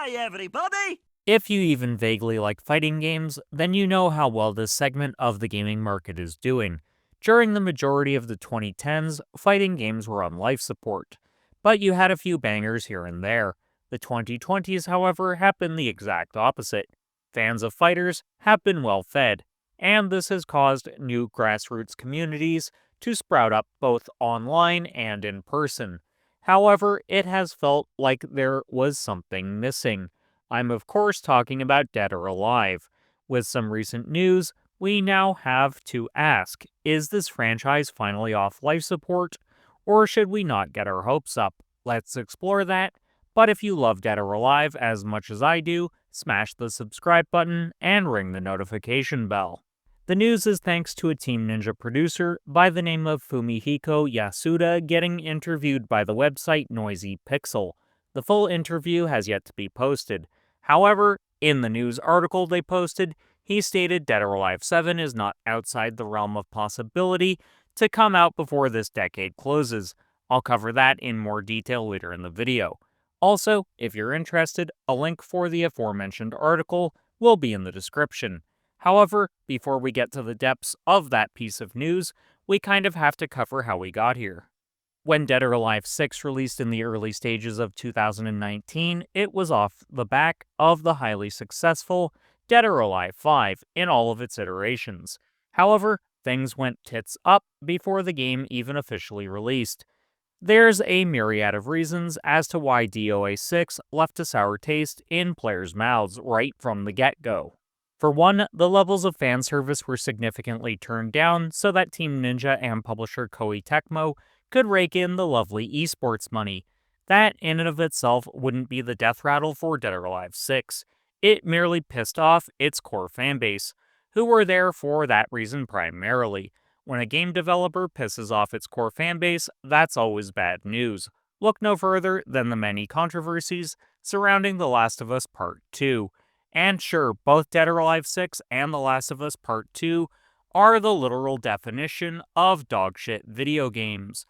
Hi, everybody! If you even vaguely like fighting games, then you know how well this segment of the gaming market is doing. During the majority of the 2010s, fighting games were on life support, but you had a few bangers here and there. The 2020s, however, have been the exact opposite. Fans of fighters have been well fed, and this has caused new grassroots communities to sprout up both online and in person. However, it has felt like there was something missing. I'm, of course, talking about Dead or Alive. With some recent news, we now have to ask, is this franchise finally off life support, or should we not get our hopes up? Let's explore that. But if you love Dead or Alive as much as I do, smash the subscribe button and ring the notification bell. The news is thanks to a Team Ninja producer by the name of Fumihiko Yasuda getting interviewed by the website Noisy Pixel. The full interview has yet to be posted. However, in the news article they posted, he stated Dead or Alive 7 is not outside the realm of possibility to come out before this decade closes. I'll cover that in more detail later in the video. Also, if you're interested, a link for the aforementioned article will be in the description. However, before we get to the depths of that piece of news, we kind of have to cover how we got here. When Dead or Alive 6 released in the early stages of 2019, it was off the back of the highly successful Dead or Alive 5 in all of its iterations. However, things went tits up before the game even officially released. There's a myriad of reasons as to why DOA 6 left a sour taste in players' mouths right from the get-go. For one, the levels of fan service were significantly turned down so that Team Ninja and publisher Koei Tecmo could rake in the lovely esports money. That in and of itself wouldn't be the death rattle for Dead or Alive 6. It merely pissed off its core fanbase, who were there for that reason primarily. When a game developer pisses off its core fanbase, that's always bad news. Look no further than the many controversies surrounding The Last of Us Part 2. And sure, both Dead or Alive 6 and The Last of Us Part 2 are the literal definition of dogshit video games.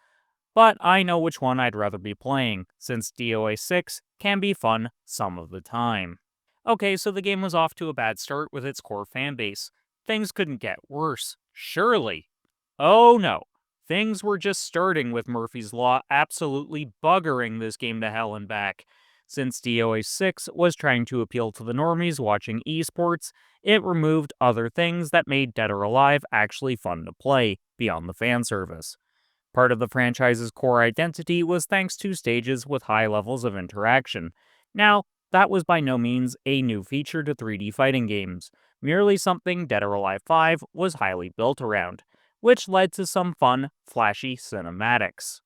But I know which one I'd rather be playing, since DOA 6 can be fun some of the time. Okay, so the game was off to a bad start with its core fanbase. Things couldn't get worse, surely. Oh no, things were just starting with Murphy's Law absolutely buggering this game to hell and back. Since DOA 6 was trying to appeal to the normies watching esports, it removed other things that made Dead or Alive actually fun to play, beyond the fan service. Part of the franchise's core identity was thanks to stages with high levels of interaction. Now, that was by no means a new feature to 3D fighting games, merely something Dead or Alive 5 was highly built around, which led to some fun, flashy cinematics.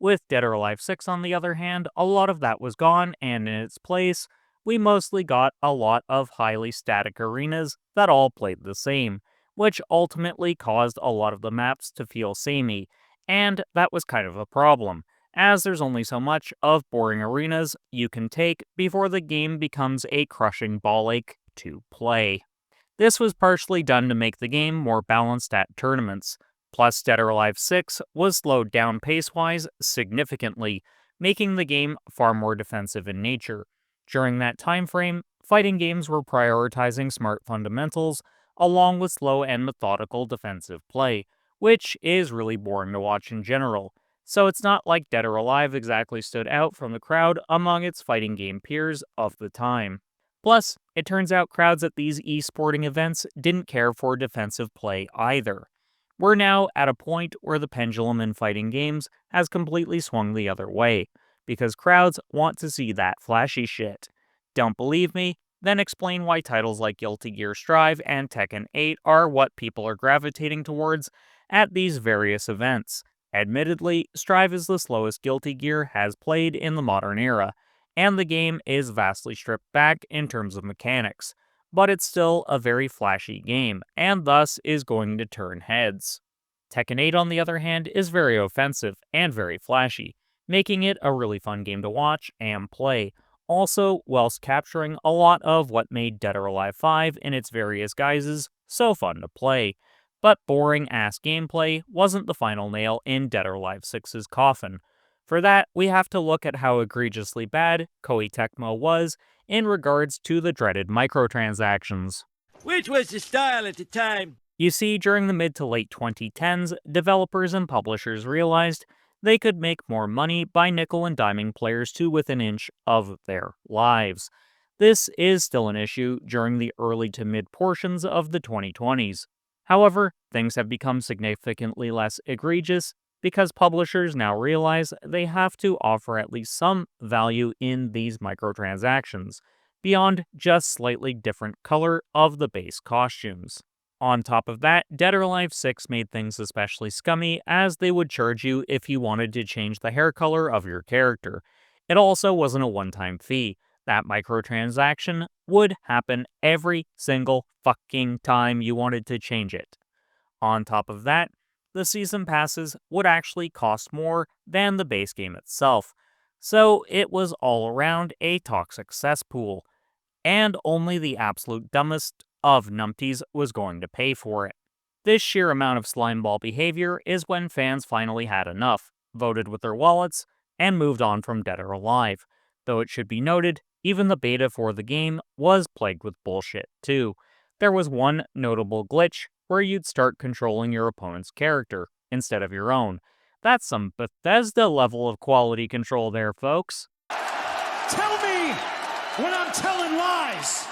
With Dead or Alive 6, on the other hand, a lot of that was gone, and in its place, we mostly got a lot of highly static arenas that all played the same, which ultimately caused a lot of the maps to feel samey, and that was kind of a problem, as there's only so much of boring arenas you can take before the game becomes a crushing ball ache to play. This was partially done to make the game more balanced at tournaments. Plus, Dead or Alive 6 was slowed down pace-wise significantly, making the game far more defensive in nature. During that time frame, fighting games were prioritizing smart fundamentals along with slow and methodical defensive play, which is really boring to watch in general. So it's not like Dead or Alive exactly stood out from the crowd among its fighting game peers of the time. Plus, it turns out crowds at these esporting events didn't care for defensive play either. We're now at a point where the pendulum in fighting games has completely swung the other way, because crowds want to see that flashy shit. Don't believe me? Then explain why titles like Guilty Gear Strive and Tekken 8 are what people are gravitating towards at these various events. Admittedly, Strive is the slowest Guilty Gear has played in the modern era, and the game is vastly stripped back in terms of mechanics, but it's still a very flashy game, and thus is going to turn heads. Tekken 8, on the other hand, is very offensive and very flashy, making it a really fun game to watch and play, also whilst capturing a lot of what made Dead or Alive 5 in its various guises so fun to play. But boring-ass gameplay wasn't the final nail in Dead or Alive 6's coffin. For that, we have to look at how egregiously bad Koei Tecmo was in regards to the dreaded microtransactions. Which was the style at the time. You see, during the mid to late 2010s, developers and publishers realized they could make more money by nickel and diming players to within an inch of their lives. This is still an issue during the early to mid portions of the 2020s. However, things have become significantly less egregious because publishers now realize they have to offer at least some value in these microtransactions, beyond just slightly different color of the base costumes. On top of that, Dead or Alive 6 made things especially scummy as they would charge you if you wanted to change the hair color of your character. It also wasn't a one-time fee. That microtransaction would happen every single fucking time you wanted to change it. On top of that, the season passes would actually cost more than the base game itself. So it was all around a toxic cesspool and only the absolute dumbest of numpties was going to pay for it. This sheer amount of slimeball behavior is when fans finally had enough, voted with their wallets, and moved on from Dead or Alive. Though it should be noted, even the beta for the game was plagued with bullshit too. There was one notable glitch where you'd start controlling your opponent's character instead of your own. That's some Bethesda level of quality control there, folks. Tell me when I'm telling lies.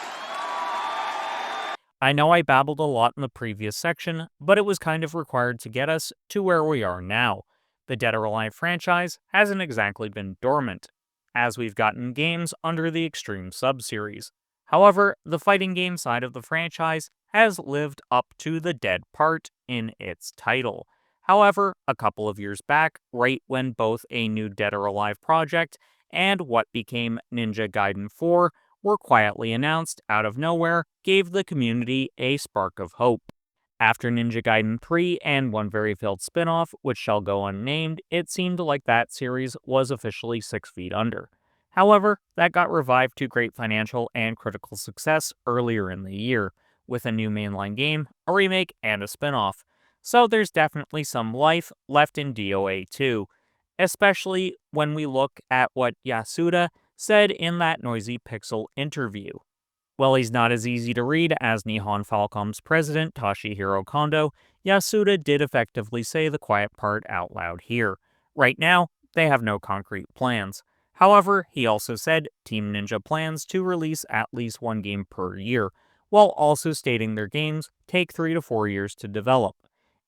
I know I babbled a lot in the previous section, but it was kind of required to get us to where we are now. The Dead or Alive franchise hasn't exactly been dormant, as we've gotten games under the Extreme sub-series. However, the fighting game side of the franchise has lived up to the dead part in its title. However, a couple of years back, right when both a new Dead or Alive project and what became Ninja Gaiden 4 were quietly announced out of nowhere, gave the community a spark of hope. After Ninja Gaiden 3 and one very failed spin off, which shall go unnamed, it seemed like that series was officially 6 feet under. However, that got revived to great financial and critical success earlier in the year, with a new mainline game, a remake, and a spin off. So there's definitely some life left in DOA 2, especially when we look at what Yasuda said in that Noisy Pixel interview. While he's not as easy to read as Nihon Falcom's president Toshihiro Kondo, Yasuda did effectively say the quiet part out loud here. Right now, they have no concrete plans. However, he also said Team Ninja plans to release at least one game per year, while also stating their games take 3 to 4 years to develop.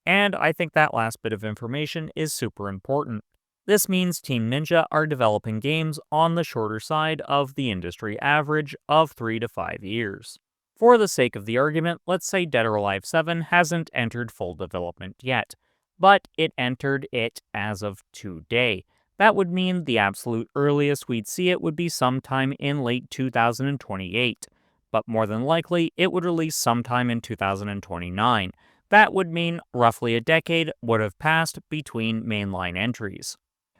And I think that last bit of information is super important. This means Team Ninja are developing games on the shorter side of the industry average of 3 to 5 years. For the sake of the argument, let's say Dead or Alive 7 hasn't entered full development yet, but it entered it as of today. That would mean the absolute earliest we'd see it would be sometime in late 2028, but more than likely it would release sometime in 2029. That would mean roughly a decade would have passed between mainline entries.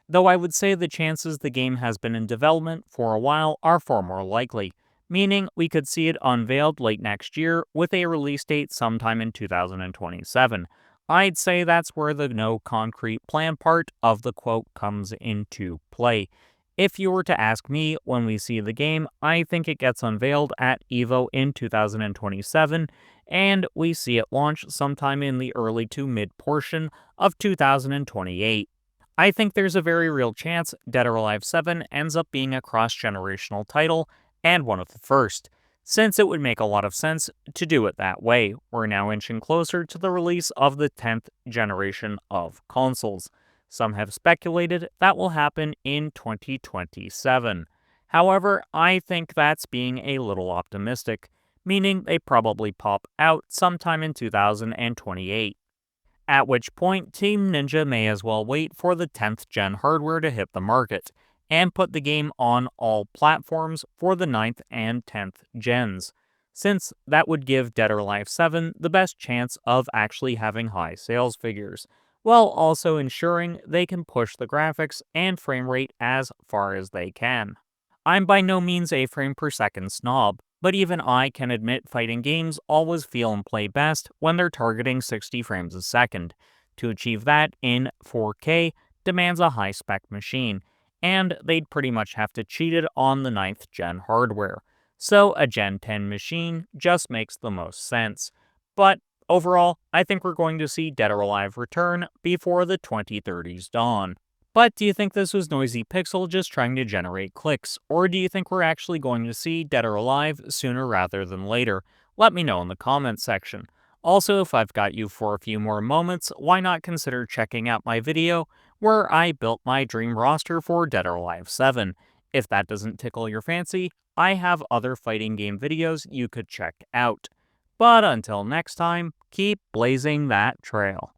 Though I would say the chances the game has been in development for a while are far more likely, meaning we could see it unveiled late next year with a release date sometime in 2027. I'd say that's where the no concrete plan part of the quote comes into play. If you were to ask me when we see the game, I think it gets unveiled at EVO in 2027, and we see it launch sometime in the early to mid portion of 2028. I think there's a very real chance Dead or Alive 7 ends up being a cross-generational title, and one of the first, since it would make a lot of sense to do it that way. We're now inching closer to the release of the 10th generation of consoles. Some have speculated that will happen in 2027. However, I think that's being a little optimistic, meaning they probably pop out sometime in 2028. At which point, Team Ninja may as well wait for the 10th gen hardware to hit the market, and put the game on all platforms for the 9th and 10th gens, since that would give Dead or Alive 7 the best chance of actually having high sales figures, while also ensuring they can push the graphics and frame rate as far as they can. I'm by no means a frame per second snob, but even I can admit fighting games always feel and play best when they're targeting 60 frames a second. To achieve that in 4K demands a high-spec machine, and they'd pretty much have to cheat it on the 9th gen hardware. So a Gen 10 machine just makes the most sense. But overall, I think we're going to see Dead or Alive return before the 2030s dawn. But do you think this was Noisy Pixel just trying to generate clicks, or do you think we're actually going to see Dead or Alive sooner rather than later? Let me know in the comments section. Also, if I've got you for a few more moments, why not consider checking out my video where I built my dream roster for Dead or Alive 7. If that doesn't tickle your fancy, I have other fighting game videos you could check out. But until next time, keep blazing that trail.